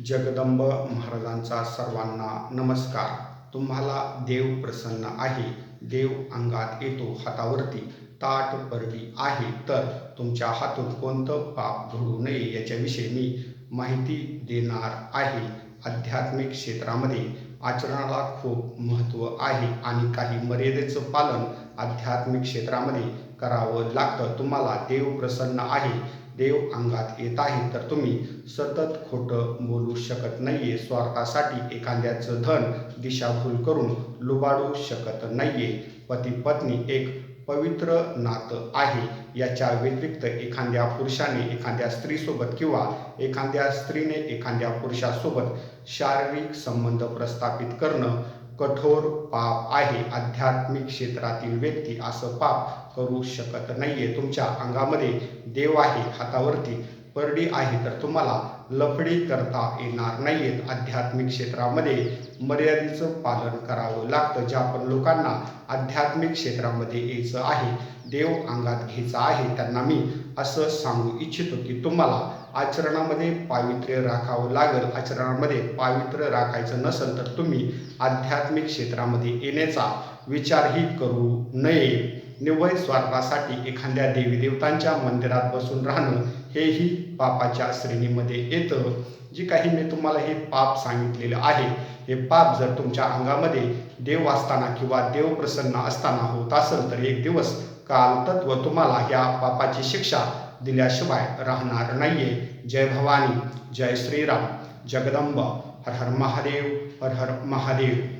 जगदंब महाराजांचा सर्वांना नमस्कार. तुम्हाला देव प्रसन्न आहे, देव अंगात येतो, हातावरती ताट परडी आहे, तर तुमच्या हातून कोणतं पाप घडू नये याच्याविषयी मी माहिती देणार आहे. आध्यात्मिक क्षेत्रामध्ये आचरणाला खूप महत्त्व आहे आणि काही मर्यादेचं पालन आध्यात्मिक क्षेत्रामध्ये करावं लागतं. तुम्हाला देव प्रसन्न आहे, देव अंगात येत आहे, तर तुम्ही सतत खोटं बोलू शकत नाहीये. स्वार्थासाठी एखाद्याचं धन दिशाभूल करून लुबाडू शकत नाहीये. पती पत्नी एक पवित्र नातं आहे. याच्या व्यतिरिक्त एखाद्या पुरुषाने एखाद्या स्त्रीसोबत किंवा एखाद्या स्त्रीने एखाद्या पुरुषासोबत शारीरिक संबंध प्रस्थापित करणं कठोर पाप आहे. आध्यात्मिक क्षेत्रातील व्यक्ती असं पाप करू शकत नाहीये. तुमच्या अंगामध्ये देव आहे, हातावरती परडी आहे, तर तुम्हाला लफडी करता येणार नाहीयेत. आध्यात्मिक क्षेत्रामध्ये मर्यादेचं पालन करावं लागतं. ज्या पण लोकांना आध्यात्मिक क्षेत्रामध्ये यायचं आहे, देव अंगात घ्यायचा आहे, त्यांना मी असं सांगू इच्छितो की तुम्हाला आचरणामध्ये पावित्र्य राखावं लागेल. आचरणामध्ये पावित्र्य राखायचं नसेल तर तुम्ही आध्यात्मिक क्षेत्रामध्ये येण्याचा विचारही करू नये. निव्वळ स्वार्थासाठी एखाद्या देवीदेवतांच्या मंदिरात बसून राहणं हेही पापाच्या श्रेणीमध्ये येतं. जे काही मी तुम्हाला हे पाप सांगितलेलं आहे, हे पाप जर तुमच्या अंगामध्ये देव असताना किंवा देव प्रसन्न असताना होत असेल तर एक दिवस कालतत्व तुम्हाला ह्या पापाची शिक्षा दिल्याशिवाय राहणार नाहीये. जय भवानी, जय श्रीराम, जगदंब, हर हर महादेव, हर हर महादेव.